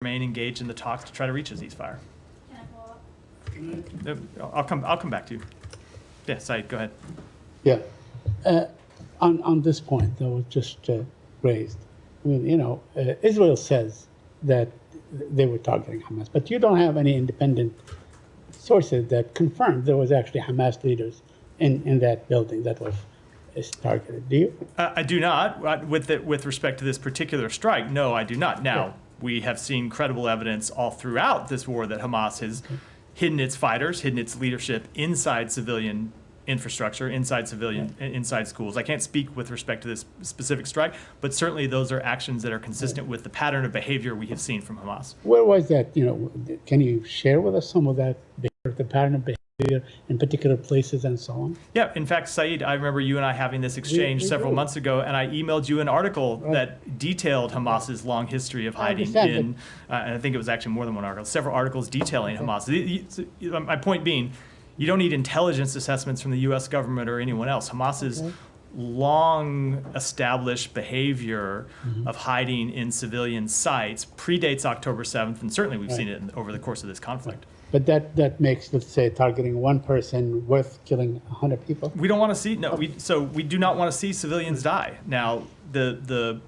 remain engaged in the talks to try to reach a ceasefire. Can I follow up? I'll come back to you. Yeah, Said, go ahead. Yeah. On this point that was just raised, I mean, Israel says that they were targeting Hamas, but you don't have any independent sources that confirmed there was actually Hamas leaders in that building that was targeted. Do you? I do not. With respect to this particular strike, no, I do not. Now, Yeah. we have seen credible evidence all throughout this war that Hamas has hidden its fighters, hidden its leadership inside civilian infrastructure, inside schools. I can't speak with respect to this specific strike, but certainly those are actions that are consistent with the pattern of behavior we have seen from Hamas. Where was that? Can you share with us some of that behavior, the pattern of behavior in particular places and so on? Yeah, in fact, Said, I remember you and I having this exchange several months ago, and I emailed you an article that detailed Hamas's long history of hiding in, and I think it was actually more than one article, several articles detailing Hamas. My point being, you don't need intelligence assessments from the U.S. government or anyone else. Hamas's long established behavior of hiding in civilian sites predates October 7th, and certainly we've seen it over the course of this conflict. But that makes, let's say, targeting one person worth killing 100 people? We don't want to see, no, we do not want to see civilians die. Now, I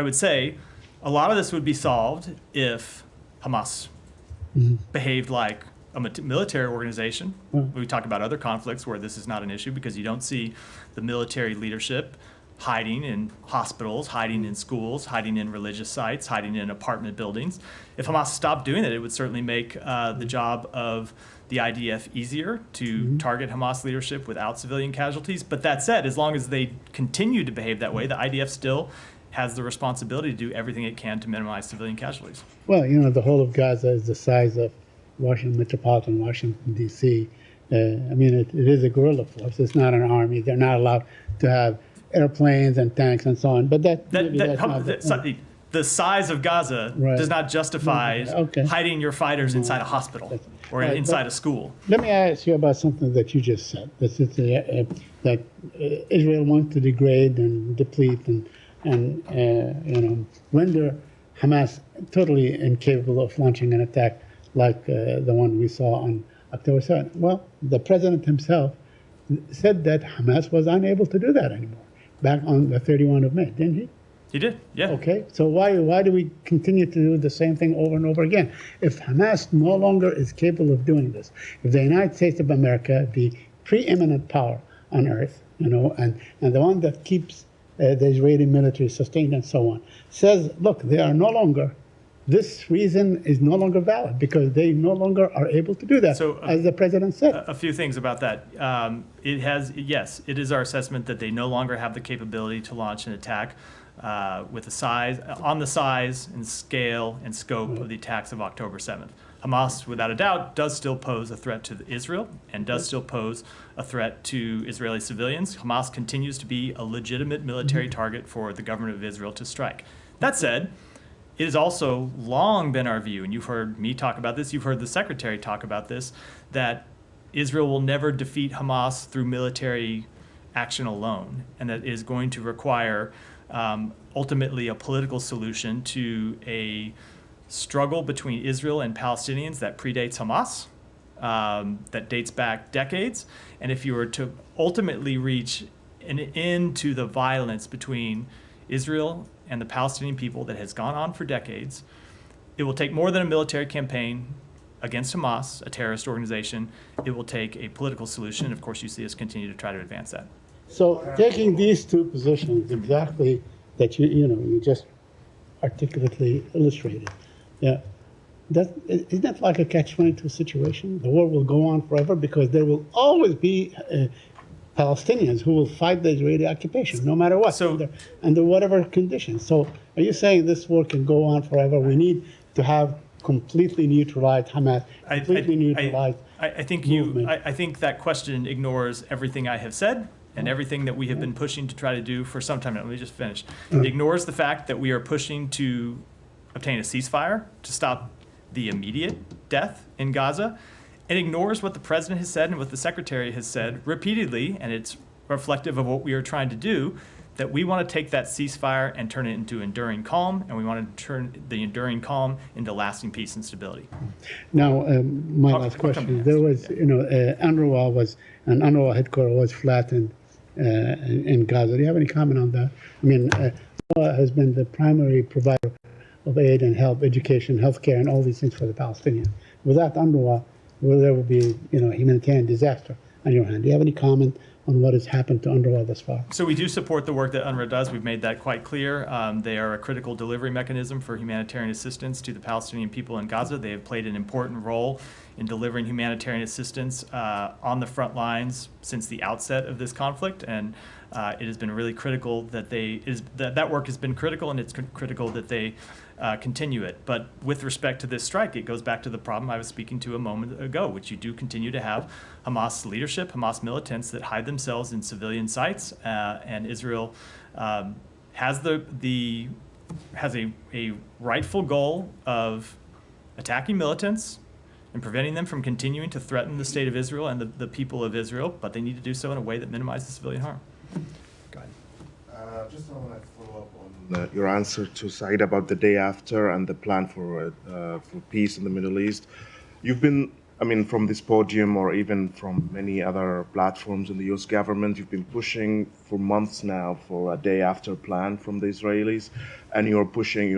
would say a lot of this would be solved if Hamas behaved like a military organization. We talk about other conflicts where this is not an issue because you don't see the military leadership hiding in hospitals, hiding in schools, hiding in religious sites, hiding in apartment buildings. If Hamas stopped doing that, it would certainly make the job of the IDF easier to target Hamas leadership without civilian casualties. But that said, as long as they continue to behave that way, the IDF still has the responsibility to do everything it can to minimize civilian casualties. Well, the whole of Gaza is the size of metropolitan Washington, D.C. I mean, it is a guerrilla force. It's not an army. They're not allowed to have airplanes and tanks and so on. But the size of Gaza does not justify hiding your fighters inside a hospital or inside a school. Let me ask you about something that you just said. This is that Israel wants to degrade and deplete and render Hamas totally incapable of launching an attack like the one we saw on October 7th. Well, the president himself said that Hamas was unable to do that anymore back on the 31st of May, didn't he? He did, yeah. Okay, so why do we continue to do the same thing over and over again? If Hamas no longer is capable of doing this, if the United States of America, the preeminent power on earth, and the one that keeps the Israeli military sustained and so on, says, look, they are no longer, this reason is no longer valid because they no longer are able to do that, so, as the president said. A few things about that. Yes, it is our assessment that they no longer have the capability to launch an attack with the size and scale and scope of the attacks of October 7th. Hamas, without a doubt, does still pose a threat to Israel and does still pose a threat to Israeli civilians. Hamas continues to be a legitimate military target for the government of Israel to strike. That said, it has also long been our view, and you've heard me talk about this, you've heard the secretary talk about this, that Israel will never defeat Hamas through military action alone, and that is going to require ultimately a political solution to a struggle between Israel and Palestinians that predates Hamas, that dates back decades. And if you were to ultimately reach an end to the violence between Israel and the Palestinian people that has gone on for decades, it will take more than a military campaign against Hamas, a terrorist organization. It will take a political solution. Of course, you see us continue to try to advance that. So taking these two positions exactly that you just articulately illustrated, isn't that like a catch-22 situation? The war will go on forever because there will always be Palestinians who will fight the Israeli occupation, no matter what, under whatever conditions. So are you saying this war can go on forever? We need to have completely neutralized Hamas, completely neutralized movement. I think that question ignores everything I have said and everything that we have been pushing to try to do for some time now. Let me just finish. It ignores the fact that we are pushing to obtain a ceasefire to stop the immediate death in Gaza. It ignores what the president has said and what the secretary has said repeatedly, and it's reflective of what we are trying to do, that we want to take that ceasefire and turn it into enduring calm, and we want to turn the enduring calm into lasting peace and stability. Now, my I'll last come question. next. There was, UNRWA headquarters was flattened in Gaza. Do you have any comment on that? I mean, UNRWA has been the primary provider of aid and help, education, healthcare, and all these things for the Palestinians. Without UNRWA, there would be, humanitarian disaster on your hand. Do you have any comment on what has happened to UNRWA thus far? So we do support the work that UNRWA does. We've made that quite clear. They are a critical delivery mechanism for humanitarian assistance to the Palestinian people in Gaza. They have played an important role in delivering humanitarian assistance on the front lines since the outset of this conflict, and it has been really critical that that work has been critical, and it's critical that they continue it. But with respect to this strike, it goes back to the problem I was speaking to a moment ago, which you do continue to have Hamas leadership, Hamas militants that hide themselves in civilian sites, and Israel has a rightful goal of attacking militants and preventing them from continuing to threaten the state of Israel and the people of Israel, but they need to do so in a way that minimizes civilian harm. Go ahead. Just I want to follow up on your answer to Saeed about the day after and the plan for peace in the Middle East. You've been, from this podium or even from many other platforms in the U.S. government, you've been pushing for months now for a day after plan from the Israelis, and you're pushing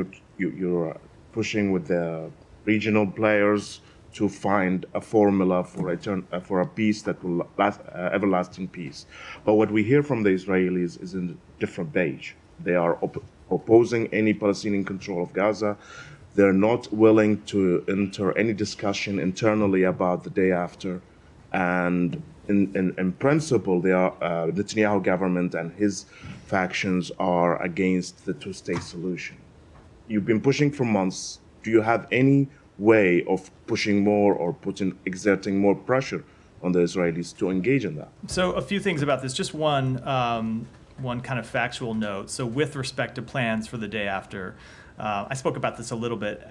with the regional players to find a formula for a peace that will last, everlasting peace. But what we hear from the Israelis is in a different page. They are opposing any Palestinian control of Gaza. They're not willing to enter any discussion internally about the day after. And in principle, the Netanyahu government and his factions are against the two-state solution. You've been pushing for months. Do you have any way of pushing more or exerting more pressure on the Israelis to engage in that? So a few things about this. Just one kind of factual note. So with respect to plans for the day after, I spoke about this a little bit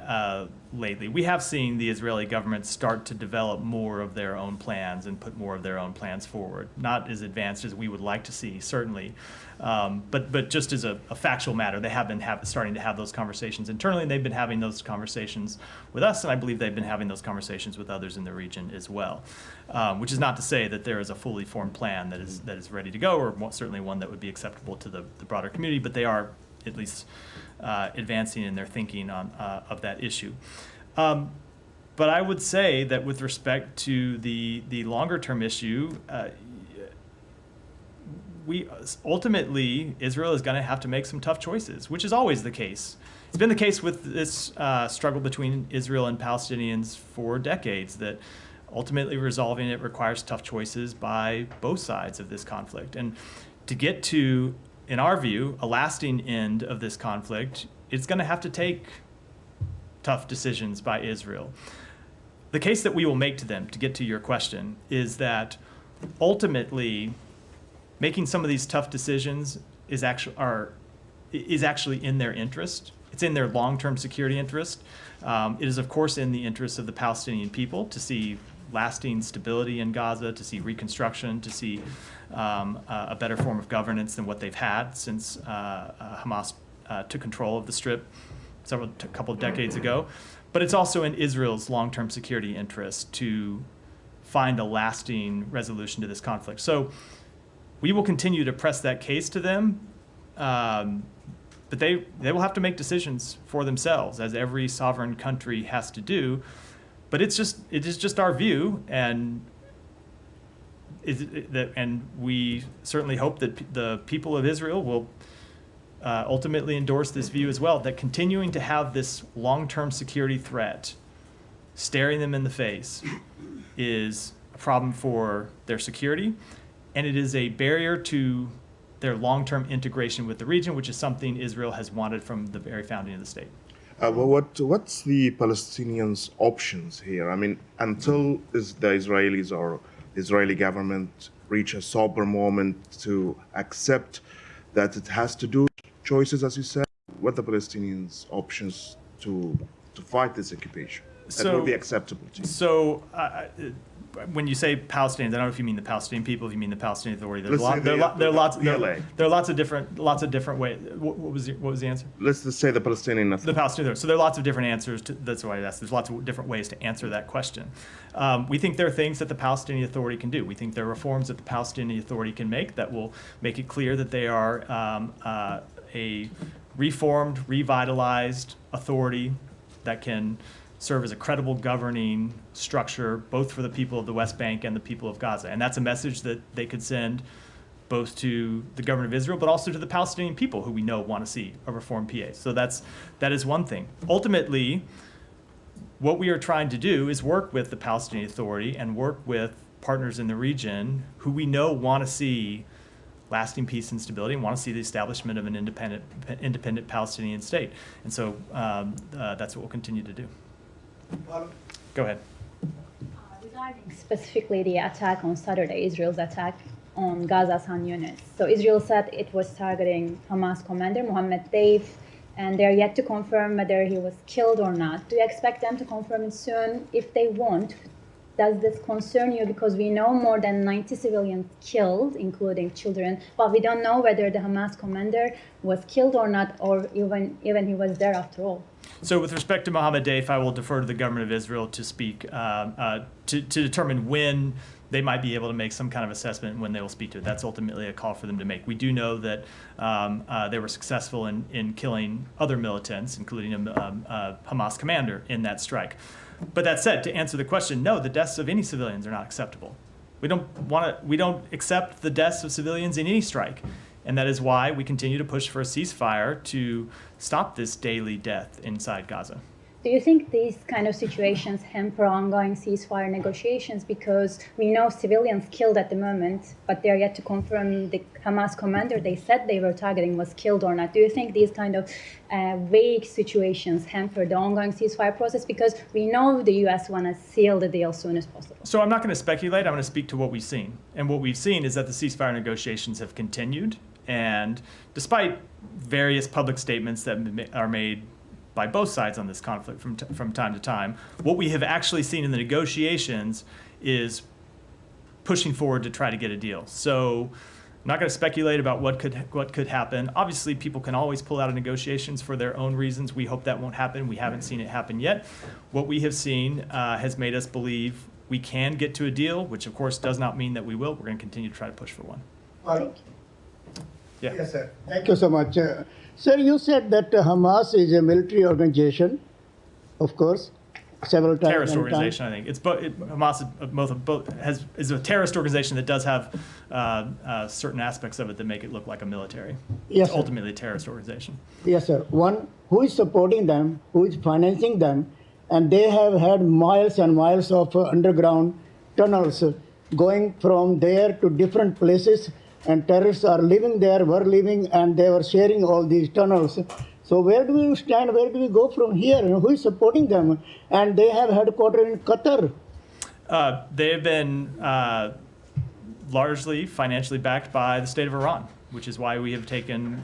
lately. We have seen the Israeli government start to develop more of their own plans and put more of their own plans forward. Not as advanced as we would like to see, certainly, but just as a factual matter, they have been starting to have those conversations internally, and they've been having those conversations with us, and I believe they've been having those conversations with others in the region as well. Which is not to say that there is a fully formed plan that is ready to go, or certainly one that would be acceptable to the broader community, but they are at least advancing in their thinking of that issue. But I would say that with respect to the longer term issue, ultimately Israel is going to have to make some tough choices, which is always the case. It's been the case with this struggle between Israel and Palestinians for decades, that ultimately resolving it requires tough choices by both sides of this conflict. And to get to, in our view, a lasting end of this conflict, it's going to have to take tough decisions by Israel. The case that we will make to them, to get to your question, is that ultimately making some of these tough decisions is actually in their interest. It's in their long-term security interest. It is, of course, in the interest of the Palestinian people to see lasting stability in Gaza, to see reconstruction, to see a better form of governance than what they've had since Hamas took control of the Strip a couple of decades ago. But it's also in Israel's long-term security interest to find a lasting resolution to this conflict. So we will continue to press that case to them, but they will have to make decisions for themselves, as every sovereign country has to do. But it is just our view, and we certainly hope that the people of Israel will ultimately endorse this view as well, that continuing to have this long-term security threat staring them in the face is a problem for their security, and it is a barrier to their long-term integration with the region, which is something Israel has wanted from the very founding of the state. What's the Palestinians' options here? Until the Israelis or the Israeli government reach a sober moment to accept that it has to do choices, as you said, what are the Palestinians' options to fight this occupation that would be acceptable to you? So when you say Palestinians, I don't know if you mean the Palestinian people, if you mean the Palestinian Authority. Let's say There are lots of different ways. What was the answer? Let's just say the Palestinian The Authority. Palestinian Authority. So there are lots of different answers. That's why I asked. There's lots of different ways to answer that question. We think there are things that the Palestinian Authority can do. We think there are reforms that the Palestinian Authority can make that will make it clear that they are a reformed, revitalized authority that can serve as a credible governing structure, both for the people of the West Bank and the people of Gaza. And that's a message that they could send both to the government of Israel, but also to the Palestinian people who we know want to see a reformed PA. So that is one thing. Ultimately, what we are trying to do is work with the Palestinian Authority and work with partners in the region who we know want to see lasting peace and stability and want to see the establishment of an independent Palestinian state. And so that's what we'll continue to do. Go ahead. Regarding specifically the attack on Saturday, Israel's attack on Gaza's Khan Yunis. So Israel said it was targeting Hamas commander Mohammed Deif, and they're yet to confirm whether he was killed or not. Do you expect them to confirm it soon? If they won't, does this concern you? Because we know more than 90 civilians killed, including children, but we don't know whether the Hamas commander was killed or not, or even he was there after all. So with respect to Mohammed Deif, I will defer to the government of Israel to speak, to determine when they might be able to make some kind of assessment and when they will speak to it. That's ultimately a call for them to make. We do know that they were successful in killing other militants, including a Hamas commander in that strike. But that said, to answer the question, no, the deaths of any civilians are not acceptable. We don't accept the deaths of civilians in any strike. And that is why we continue to push for a ceasefire to stop this daily death inside Gaza. Do you think these kind of situations hamper ongoing ceasefire negotiations? Because we know civilians killed at the moment, but they're yet to confirm the Hamas commander they said they were targeting was killed or not. Do you think these kind of vague situations hamper the ongoing ceasefire process? Because we know the U.S. want to seal the deal as soon as possible. So I'm not going to speculate. I'm going to speak to what we've seen. And what we've seen is that the ceasefire negotiations have continued. And despite various public statements that are made by both sides on this conflict from time to time, what we have actually seen in the negotiations is pushing forward to try to get a deal. So I'm not going to speculate about what could happen. Obviously, people can always pull out of negotiations for their own reasons. We hope that won't happen. We haven't seen it happen yet. What we have seen has made us believe we can get to a deal, which of course does not mean that we will. We're going to continue to try to push for one. Thank you. Yeah. Yes, sir. Thank you so much. Sir, you said that Hamas is a military organization, of course, several times. Terrorist organization, I think. Hamas is a terrorist organization that does have certain aspects of it that make it look like a military. Yes, It's ultimately a terrorist organization. Yes, sir. One, who is supporting them, who is financing them, and they have had miles and miles of underground tunnels going from there to different places, and terrorists are living there, were living, and they were sharing all these tunnels. So where do we stand? Where do we go from here? Who is supporting them? And they have headquarters in Qatar. They have been largely financially backed by the state of Iran, which is why we have taken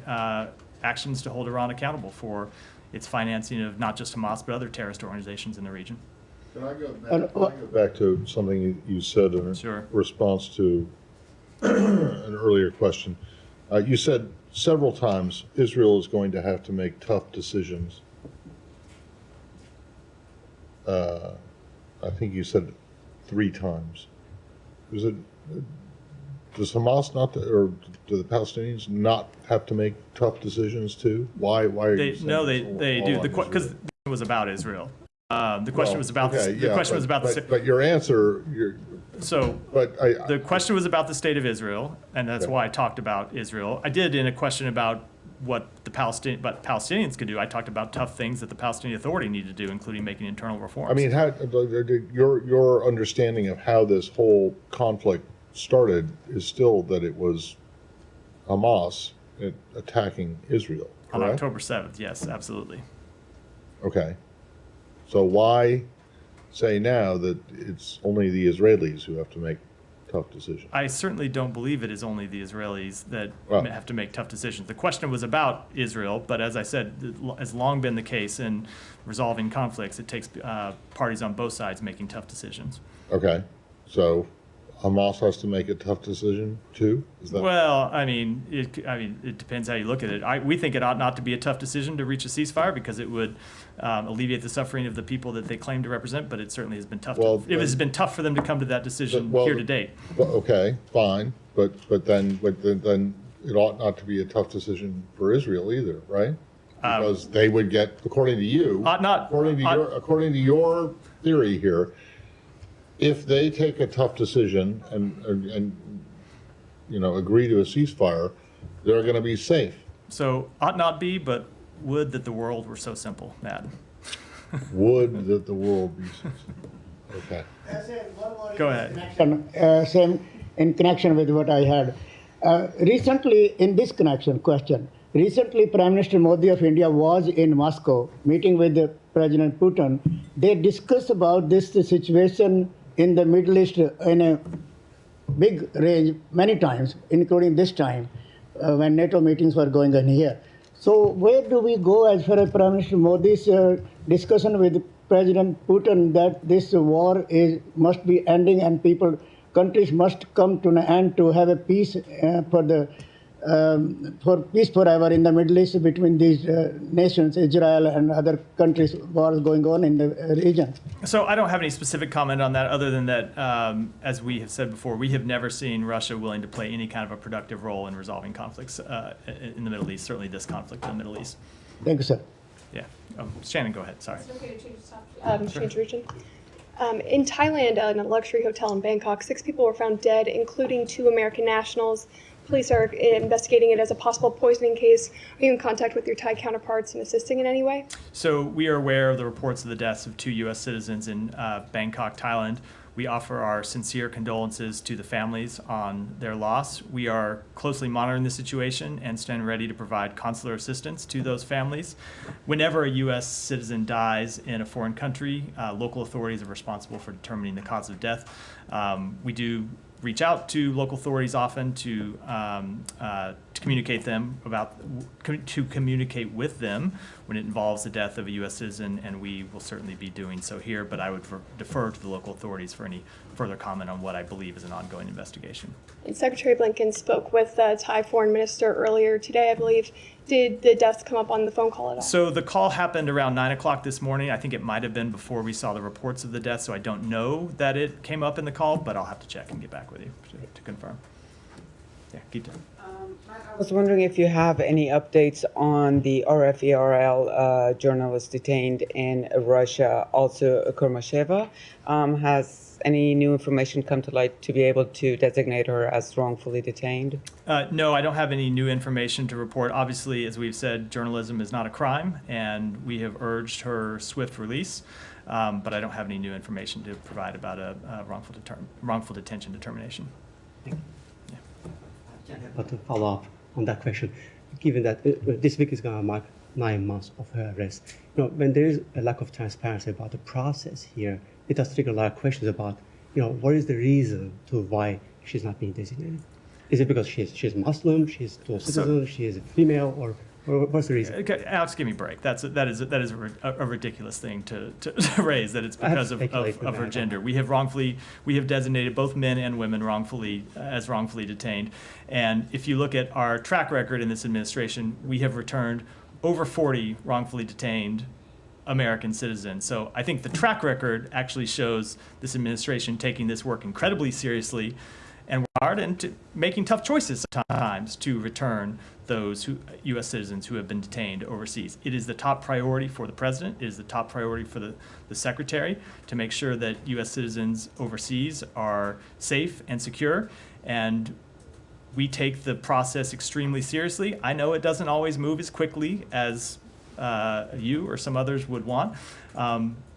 actions to hold Iran accountable for its financing of not just Hamas, but other terrorist organizations in the region. Can I go back to something you said in Sure. response to an earlier question? You said several times Israel is going to have to make tough decisions. I think you said 3 times. Does Hamas not, or do the Palestinians not have to make tough decisions too? Why are you saying No, it's they all do. on Because Israel? it was about Israel. The question was about But your answer, the question was about the state of Israel, and that's why I talked about Israel. I did in a question about what Palestinians could do. I talked about tough things that the Palestinian Authority needed to do, including making internal reforms. I mean, your understanding of how this whole conflict started is still that it was Hamas attacking Israel, correct? On October 7th, yes, absolutely. Okay. So why say now that it's only the Israelis who have to make tough decisions? I certainly don't believe it is only the Israelis that Well, have to make tough decisions. The question was about Israel, but as I said, it has long been the case in resolving conflicts. It takes parties on both sides making tough decisions. Okay. So Hamas has to make a tough decision too? Is that? Well, it depends how you look at it. We think it ought not to be a tough decision to reach a ceasefire because it would alleviate the suffering of the people that they claim to represent. But it certainly has been tough. It has been tough for them to come to that decision here to date. Okay, fine, but then it ought not to be a tough decision for Israel either, right? Because they would get, according to you, according to your theory here, if they take a tough decision and agree to a ceasefire, they're going to be safe. So ought not be, but would that the world were so simple, Matt. Would that the world be so simple. Okay. Go ahead. Same in connection with what I had. Recently, in this question, recently Prime Minister Modi of India was in Moscow meeting with President Putin. They discussed about this situation in the Middle East in a big range many times, including this time when NATO meetings were going on here. So where do we go as far as Prime Minister Modi's discussion with President Putin that this war must be ending and countries must come to an end to have a peace for peace forever in the Middle East between these nations, Israel and other countries, wars going on in the region? So I don't have any specific comment on that other than that, as we have said before, we have never seen Russia willing to play any kind of a productive role in resolving conflicts in the Middle East, certainly this conflict in the Middle East. Thank you, sir. Yeah. Shannon, go ahead. Sorry. Is it okay to change the topic? Change region? In Thailand, in a luxury hotel in Bangkok, 6 people were found dead, including 2 American nationals. Police are investigating it as a possible poisoning case. Are you in contact with your Thai counterparts and assisting in any way? So we are aware of the reports of the deaths of 2 U.S. citizens in Bangkok, Thailand. We offer our sincere condolences to the families on their loss. We are closely monitoring the situation and stand ready to provide consular assistance to those families. Whenever a U.S. citizen dies in a foreign country, local authorities are responsible for determining the cause of death. We do reach out to local authorities often to communicate with them when it involves the death of a U.S. citizen, and we will certainly be doing so here. But I would defer to the local authorities for any further comment on what I believe is an ongoing investigation. And Secretary Blinken spoke with the Thai foreign minister earlier today, I believe. Did the deaths come up on the phone call at all? So the call happened around 9 o'clock this morning. I think it might have been before we saw the reports of the death, so I don't know that it came up in the call, but I'll have to check and get back with you to confirm. Yeah, Gita. I was wondering if you have any updates on the RFERL journalist detained in Russia, also Kurmasheva. Has any new information come to light to be able to designate her as wrongfully detained? No, I don't have any new information to report. Obviously, as we've said, journalism is not a crime, and we have urged her swift release, but I don't have any new information to provide about a wrongful detention determination. Thank you. Yeah. But to follow up on that question, given that this week is going to mark 9 months of her arrest, when there is a lack of transparency about the process here, it does trigger a lot of questions about, what is the reason to why she's not being designated? Is it because she's Muslim, she's dual citizen, she is a female, or what's the reason? Okay, Alex, give me a break. That is a ridiculous thing to raise, that it's because of her gender. We have designated both men and women wrongfully detained. And if you look at our track record in this administration, we have returned over 40 wrongfully detained American citizens. So I think the track record actually shows this administration taking this work incredibly seriously and hard, and making tough choices sometimes to return those U.S. citizens who have been detained overseas. It is the top priority for the president. It is the top priority for the secretary to make sure that U.S. citizens overseas are safe and secure. And we take the process extremely seriously. I know it doesn't always move as quickly as you or some others would want,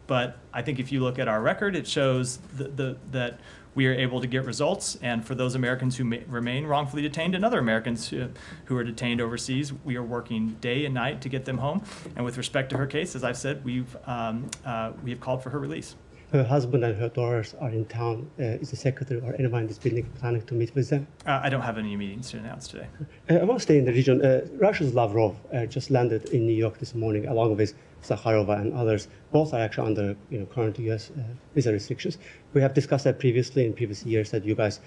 but I think if you look at our record, it shows that we are able to get results. And for those Americans who remain wrongfully detained and other Americans who are detained overseas, we are working day and night to get them home. And with respect to her case, as I've said, we have called for her release. her husband and her daughters are in town. Is the secretary or anyone in this building planning to meet with them? I don't have any meetings to announce today. I want to stay in the region. Russia's Lavrov just landed in New York this morning, along with Zakharova and others. Both are actually under current U.S. Visa restrictions. We have discussed that previously in previous years that you guys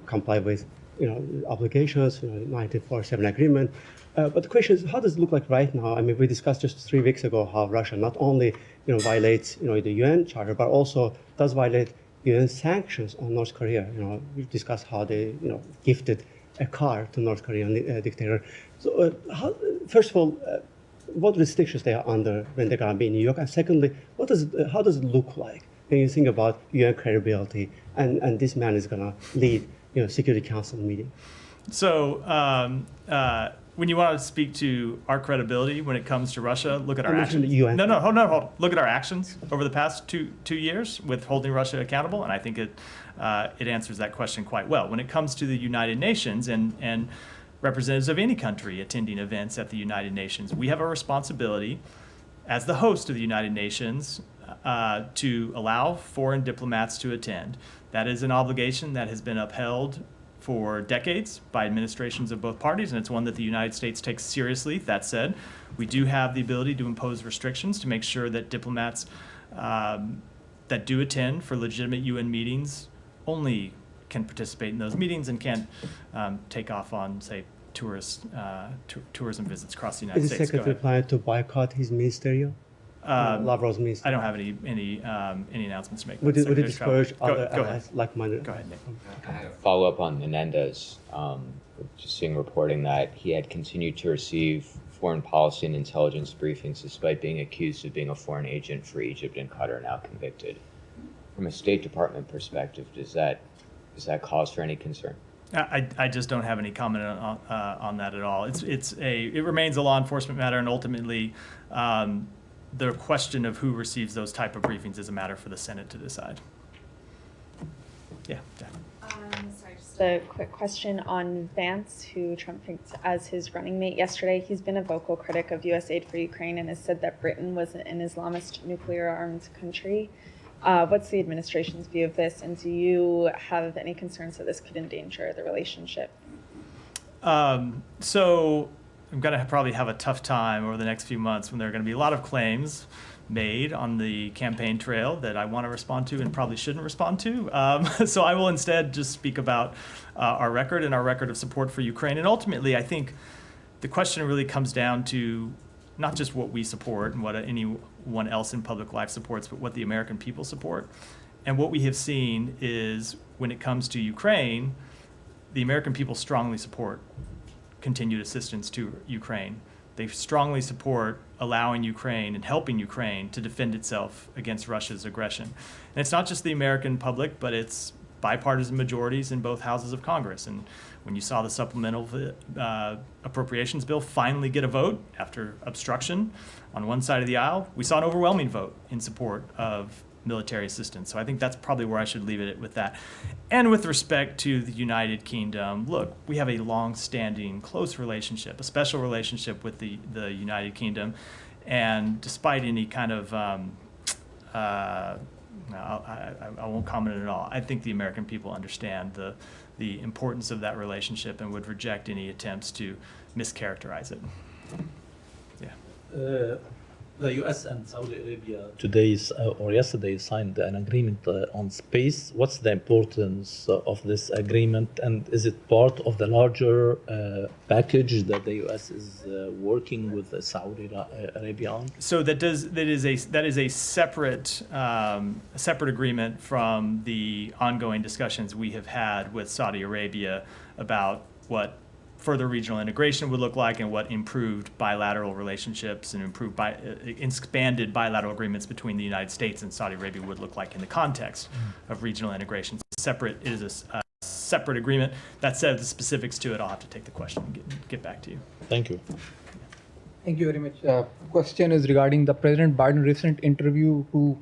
comply with obligations, 1947 agreement. But the question is, how does it look like right now? I mean, we discussed just 3 weeks ago how Russia not only violates the UN Charter, but also does violate UN sanctions on North Korea. We discussed how they gifted a car to North Korean dictator. So first of all, what restrictions they are under when they're going to be in New York, and secondly, how does it look like when you think about UN credibility and this man is going to lead Security Council meeting? So when you want to speak to our credibility when it comes to Russia, look at our actions. UN. No, hold on. Look at our actions over the past two years with holding Russia accountable, and I think it answers that question quite well. When it comes to the United Nations and representatives of any country attending events at the United Nations, we have a responsibility as the host of the United Nations to allow foreign diplomats to attend. That is an obligation that has been upheld for decades by administrations of both parties, and it's one that the United States takes seriously. That said, we do have the ability to impose restrictions to make sure that diplomats that do attend for legitimate UN meetings only can participate in those meetings and can't take off on, say, tourism visits across the United States. Is the Secretary planning to boycott his ministerial? Lavrov's ministry? I don't have any announcements to make. Would it discourage other go allies like-minded? Go ahead, Nick. I had a follow-up on Menendez, just seeing reporting that he had continued to receive foreign policy and intelligence briefings despite being accused of being a foreign agent for Egypt and Qatar, now convicted. From a State Department perspective, is that cause for any concern? I just don't have any comment on that at all. It remains a law enforcement matter, and ultimately the question of who receives those type of briefings is a matter for the Senate to decide. Yeah, Jack. Sorry, just a quick question on Vance, who Trump picked as his running mate yesterday. He's been a vocal critic of U.S. aid for Ukraine and has said that Britain was an Islamist nuclear-armed country. What's the administration's view of this, and do you have any concerns that this could endanger the relationship? So I'm going to probably have a tough time over the next few months when there are going to be a lot of claims made on the campaign trail that I want to respond to and probably shouldn't respond to. So I will instead just speak about our record and our record of support for Ukraine. And ultimately, I think the question really comes down to not just what we support and what anyone else in public life supports, but what the American people support. And what we have seen is when it comes to Ukraine, the American people strongly support continued assistance to Ukraine. They strongly support allowing Ukraine and helping Ukraine to defend itself against Russia's aggression. And it's not just the American public, but it's bipartisan majorities in both houses of Congress. And when you saw the supplemental appropriations bill finally get a vote after obstruction on one side of the aisle, we saw an overwhelming vote in support of military assistance. So I think that's probably where I should leave it with that. And with respect to the United Kingdom, look, we have a long-standing, close relationship, a special relationship with the United Kingdom. And despite any kind of, I won't comment at all. I think the American people understand the importance of that relationship and would reject any attempts to mischaracterize it. Yeah. The U.S. and Saudi Arabia today or yesterday signed an agreement on space. What's the importance of this agreement, and is it part of the larger package that the U.S. is working with Saudi Arabia on? So that is a separate agreement from the ongoing discussions we have had with Saudi Arabia about what further regional integration would look like and what improved bilateral relationships and expanded bilateral agreements between the United States and Saudi Arabia would look like in the context of regional integration. It is a separate agreement. That said, the specifics to it, I'll have to take the question and get back to you. Thank you. Thank you very much. Question is regarding the President Biden recent interview to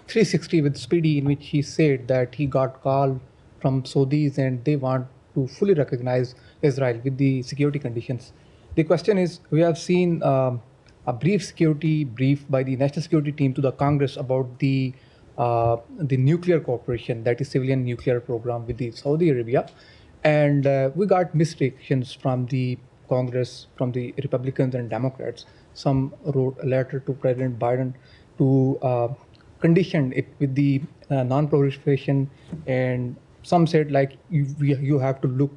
360 with Speedy, in which he said that he got call from Saudis and they want to fully recognize Israel with the security conditions. The question is, we have seen a brief security brief by the national security team to the Congress about the the nuclear cooperation, that is civilian nuclear program with the Saudi Arabia. And we got mixed reactions from the Congress, from the Republicans and Democrats. Some wrote a letter to President Biden to condition it with the non-proliferation, and some said like you have to look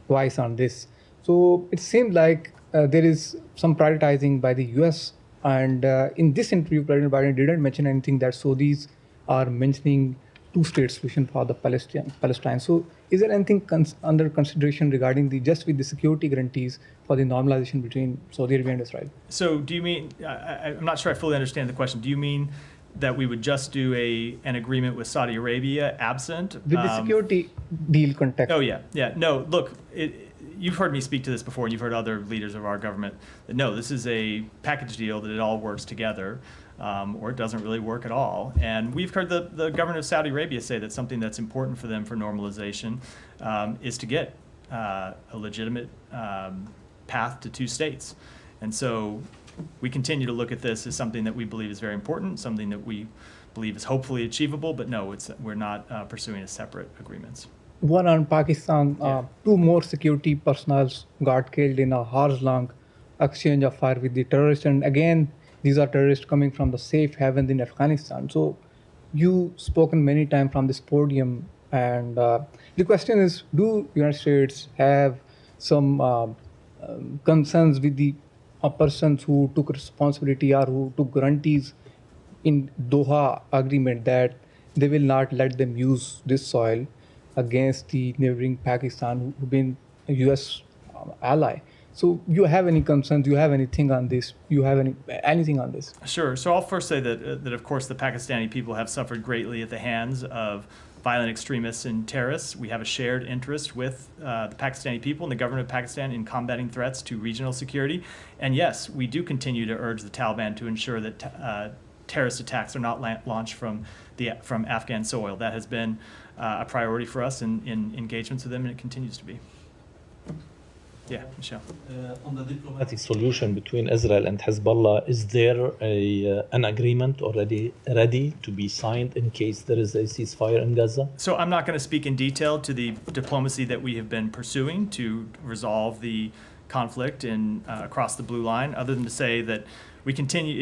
twice on this. So it seemed like there is some prioritizing by the US, and in this interview President Biden didn't mention anything that Saudis are mentioning two-state solution for the Palestine. So is there anything under consideration regarding just with the security guarantees for the normalization between Saudi Arabia and Israel? So do you mean, I'm not sure I fully understand the question. Do you mean that we would just do an agreement with Saudi Arabia absent? With the security deal context. Oh, yeah. No, look, you've heard me speak to this before, and you've heard other leaders of our government that no, this is a package deal, that it all works together. Or it doesn't really work at all. And we've heard the government of Saudi Arabia say that something that's important for them for normalization is to get a legitimate path to two states. And so we continue to look at this as something that we believe is very important, something that we believe is hopefully achievable, but no, we're not pursuing as separate agreements. One on Pakistan, two more security personnel got killed in a hours-long exchange of fire with the terrorists. And again, these are terrorists coming from the safe haven in Afghanistan. So you've spoken many times from this podium, and the question is, do United States have some concerns with the persons who took responsibility or who took guarantees in Doha agreement that they will not let them use this soil against the neighboring Pakistan, who've been a U.S. ally? So you have any concerns? Do you have anything on this? You have anything on this? Sure. So I'll first say that of course the Pakistani people have suffered greatly at the hands of violent extremists and terrorists. We have a shared interest with the Pakistani people and the government of Pakistan in combating threats to regional security. And yes, we do continue to urge the Taliban to ensure that terrorist attacks are not launched from Afghan soil. That has been a priority for us in engagements with them, and it continues to be. Yeah, Michelle. On the diplomatic solution between Israel and Hezbollah, is there an agreement already ready to be signed in case there is a ceasefire in Gaza? So I'm not going to speak in detail to the diplomacy that we have been pursuing to resolve the conflict across the blue line, other than to say that it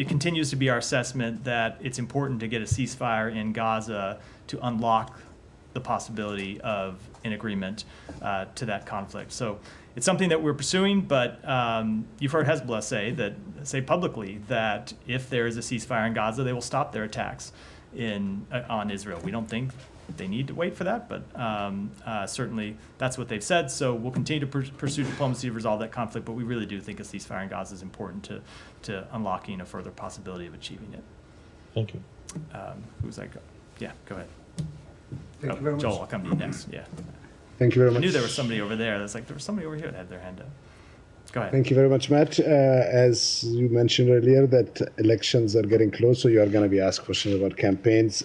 continues to be our assessment that it's important to get a ceasefire in Gaza to unlock the possibility of an agreement to that conflict. So it's something that we're pursuing, but you've heard Hezbollah say publicly that if there is a ceasefire in Gaza, they will stop their attacks on Israel. We don't think they need to wait for that, but certainly that's what they've said. So we'll continue to pursue diplomacy to resolve that conflict, but we really do think a ceasefire in Gaza is important to unlocking a further possibility of achieving it. Thank you. Who's that? Yeah, go ahead. Thank you very much. Joel, I'll come to you next. Yeah. Thank you very much. I knew there was somebody over there. There was somebody over here that had their hand up. Go ahead. Thank you very much, Matt. As you mentioned earlier, that elections are getting close, so you are going to be asked questions about campaigns.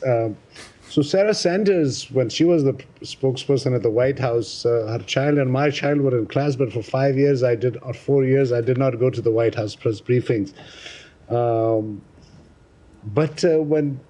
So Sarah Sanders, when she was the spokesperson at the White House, her child and my child were in class, but for 4 years I did not go to the White House press briefings. But when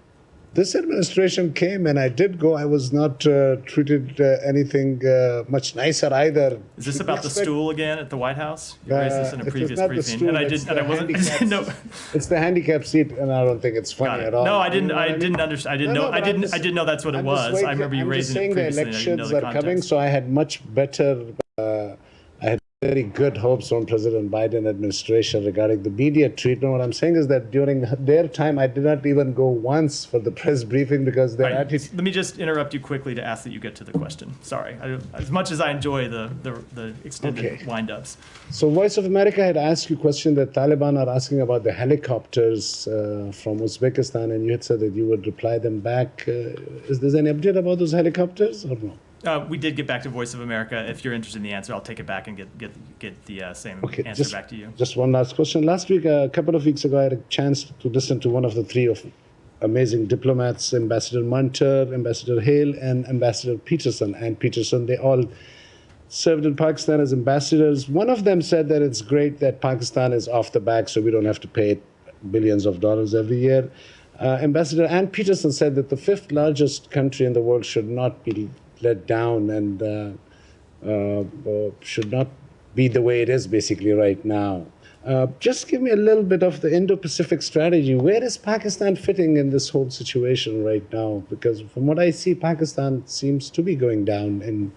this administration came and I did go, I was not treated anything much nicer either. Is this about the stool again at the White House? You raised this in a previous briefing, stool, and I wasn't. No, it's the handicap seat, and I don't think it's funny at all. No, I didn't understand. I didn't know that's what it was. I remember you raising it previously. The elections are coming, so I had much better. I had very good hopes from President Biden administration regarding the media treatment. What I'm saying is that during their time, I did not even go once for the press briefing because their attitude. Let me just interrupt you quickly to ask that you get to the question. Sorry. As much as I enjoy the extended wind-ups. So Voice of America had asked you a question that Taliban are asking about the helicopters from Uzbekistan, and you had said that you would reply them back. Is there any update about those helicopters or no? We did get back to Voice of America. If you're interested in the answer, I'll take it back and get the same answer back to you. Just one last question. Last week, a couple of weeks ago, I had a chance to listen to one of the three amazing diplomats, Ambassador Munter, Ambassador Hale, and Ambassador Peterson. And Peterson, they all served in Pakistan as ambassadors. One of them said that it's great that Pakistan is off the back, so we don't have to pay billions of dollars every year. Ambassador Ann Peterson said that the 5th largest country in the world should not be let down and should not be the way it is basically right now. Just give me a little bit of the Indo-Pacific strategy. Where is Pakistan fitting in this whole situation right now? Because from what I see, Pakistan seems to be going down in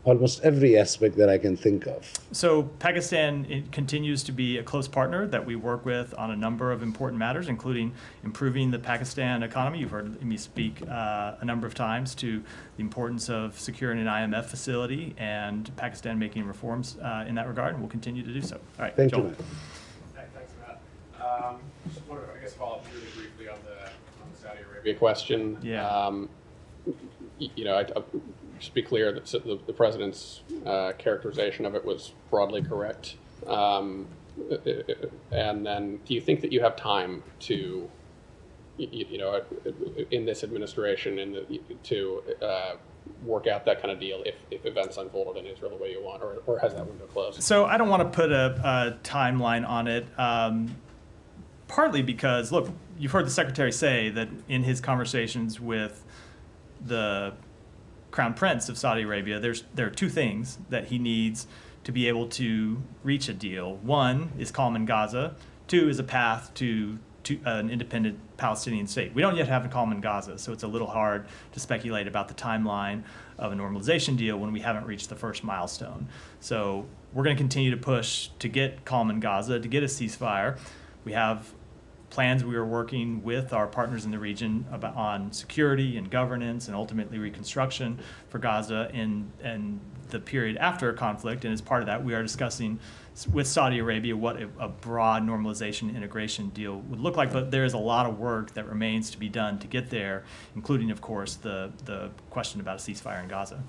almost every aspect that I can think of. So Pakistan continues to be a close partner that we work with on a number of important matters, including improving the Pakistan economy. You've heard me speak a number of times to the importance of securing an IMF facility and Pakistan making reforms in that regard, and we'll continue to do so. All right, Thank Joel. you, Matt. Thanks, Matt. Just wanted to, I guess, follow up really briefly on the Saudi Arabia question. Yeah. You know, just be clear that the president's characterization of it was broadly correct. And then, do you think that you have time to, you know, in this administration, to work out that kind of deal if events unfold in Israel the way you want, or has that window closed? So I don't want to put a timeline on it, partly because, look, you've heard the secretary say that in his conversations with the Crown Prince of Saudi Arabia, there are two things that he needs to be able to reach a deal. One is calm in Gaza. Two is a path to an independent Palestinian state. We don't yet have a calm in Gaza, so it's a little hard to speculate about the timeline of a normalization deal when we haven't reached the first milestone. So we're going to continue to push to get calm in Gaza, to get a ceasefire. We have plans we are working with our partners in the region on security and governance and ultimately reconstruction for Gaza in the period after a conflict. And as part of that, we are discussing with Saudi Arabia what a broad normalization integration deal would look like. But there is a lot of work that remains to be done to get there, including, of course, the question about a ceasefire in Gaza.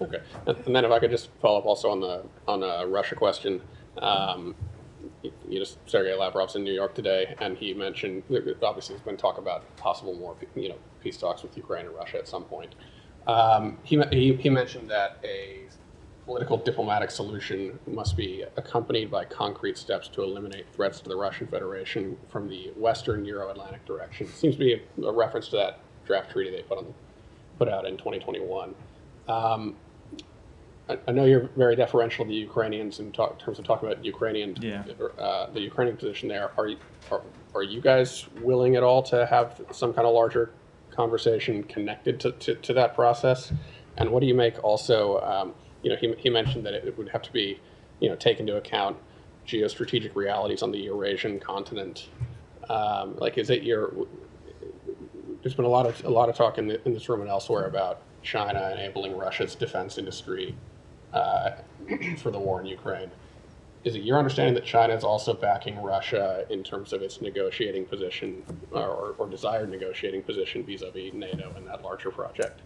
Okay, and then if I could just follow up also on the Russia question. You know, Sergei Lavrov's in New York today, and he mentioned, obviously there's been talk about possible more, you know, peace talks with Ukraine and Russia at some point. He mentioned that a political diplomatic solution must be accompanied by concrete steps to eliminate threats to the Russian Federation from the Western Euro-Atlantic direction. It seems to be a reference to that draft treaty they put out in 2021. I know you're very deferential to the Ukrainians in terms of talking about Ukrainian, the Ukrainian position there. Are you guys willing at all to have some kind of larger conversation connected to that process? And what do you make also? You know, he mentioned that it would have to be, you know, take into account geostrategic realities on the Eurasian continent. Like, is it there's been a lot of talk in this room and elsewhere about China enabling Russia's defense industry for the war in Ukraine. Is it your understanding that China is also backing Russia in terms of its negotiating position or desired negotiating position vis-a-vis NATO in that larger project?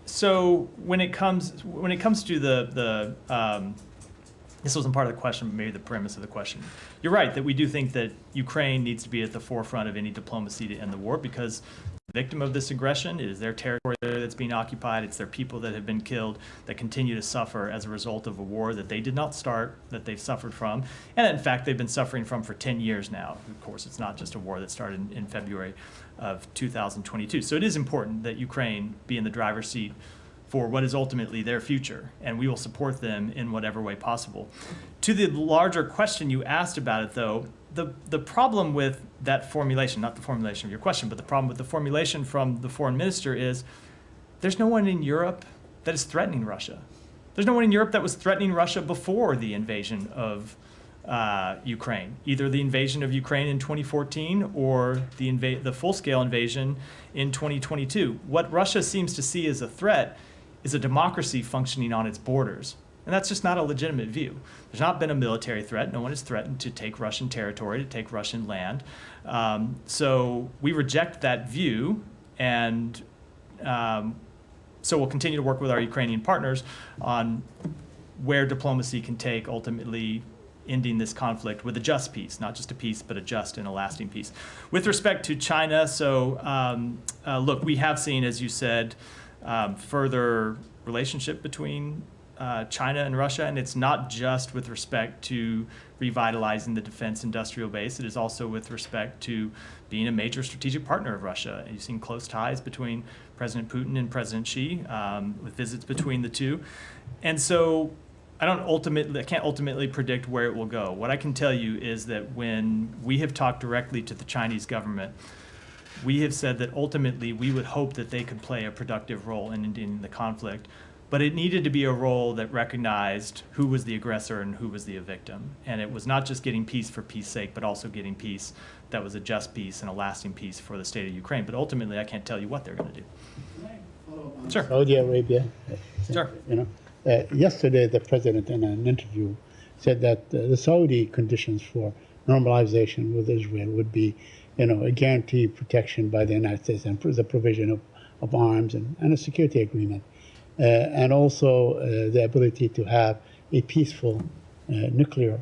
So when it comes to the this wasn't part of the question, but maybe the premise of the question. You're right that we do think that Ukraine needs to be at the forefront of any diplomacy to end the war, because the victim of this aggression, it is their territory that's being occupied, it's their people that have been killed, that continue to suffer as a result of a war that they did not start, that they've suffered from, and in fact they've been suffering from for 10 years now. Of course, it's not just a war that started in February of 2022. So it is important that Ukraine be in the driver's seat for what is ultimately their future, and we will support them in whatever way possible. To the larger question you asked about it, though, the problem with that formulation, not the formulation of your question, but the problem with the formulation from the foreign minister is there's no one in Europe that is threatening Russia. There's no one in Europe that was threatening Russia before the invasion of Ukraine, either the invasion of Ukraine in 2014 or the full-scale invasion in 2022. What Russia seems to see as a threat is a democracy functioning on its borders. And that's just not a legitimate view. There's not been a military threat. No one has threatened to take Russian territory, to take Russian land. So we reject that view, and so we'll continue to work with our Ukrainian partners on where diplomacy can take ultimately ending this conflict with a just peace, not just a peace, but a just and a lasting peace. With respect to China, so look, we have seen, as you said, further relationship between China and Russia, and it's not just with respect to revitalizing the defense industrial base. It is also with respect to being a major strategic partner of Russia. And you've seen close ties between President Putin and President Xi, with visits between the two. And so I can't ultimately predict where it will go. What I can tell you is that when we have talked directly to the Chinese government, we have said that ultimately we would hope that they could play a productive role in ending the conflict, but it needed to be a role that recognized who was the aggressor and who was the victim. And it was not just getting peace for peace sake, but also getting peace that was a just peace and a lasting peace for the state of Ukraine. But ultimately, I can't tell you what they're going to do. Sure. Saudi Arabia. Sure. Yesterday, the president in an interview said that the Saudi conditions for normalization with Israel would be, a guaranteed protection by the United States and the provision of arms and a security agreement, and also the ability to have a peaceful nuclear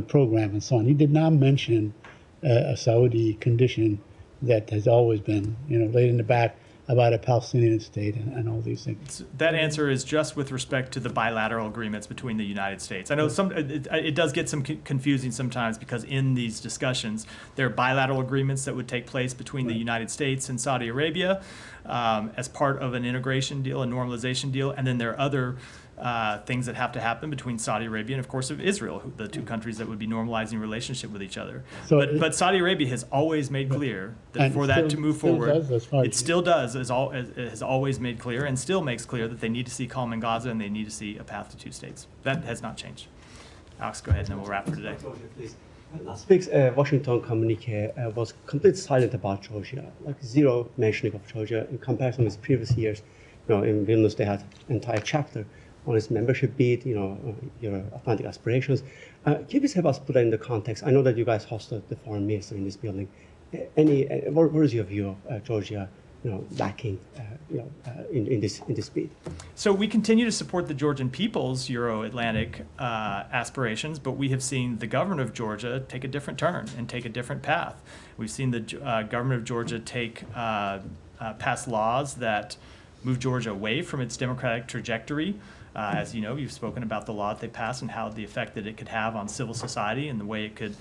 program and so on. He did not mention a Saudi condition that has always been, laid in the back about a Palestinian state and all these things. That answer is just with respect to the bilateral agreements between the United States. I know it does get some confusing sometimes because in these discussions, there are bilateral agreements that would take place between the United States and Saudi Arabia as part of an integration deal, a normalization deal, and then there are other things that have to happen between Saudi Arabia and, of course, of Israel, the two countries that would be normalizing relationship with each other. But Saudi Arabia has always made clear that for that to move forward, it still does, has always made clear and still makes clear that they need to see calm in Gaza and they need to see a path to two states. That has not changed. Alex, go ahead, and then we'll wrap for today. Last week's Washington communique was completely silent about Georgia, like zero mentioning of Georgia in comparison with previous years. In Vilnius they had an entire chapter on its membership bid, your Atlantic aspirations. Can you please help us put that in the context? I know that you guys hosted the foreign minister in this building. What is your view of Georgia, lacking, in this bid? So we continue to support the Georgian people's Euro-Atlantic aspirations, but we have seen the government of Georgia take a different turn and take a different path. We've seen the government of Georgia pass laws that move Georgia away from its democratic trajectory. As you know, you've spoken about the law that they passed and how the effect that it could have on civil society and the way it could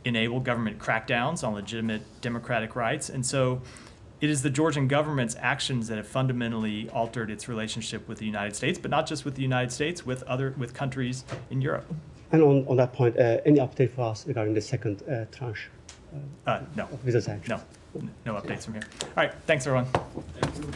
enable government crackdowns on legitimate democratic rights. And so it is the Georgian government's actions that have fundamentally altered its relationship with the United States, but not just with the United States, with countries in Europe. And on that point, any update for us regarding the second tranche? No. Of visa sanctions? No updates from here. All right, thanks everyone. Thank you.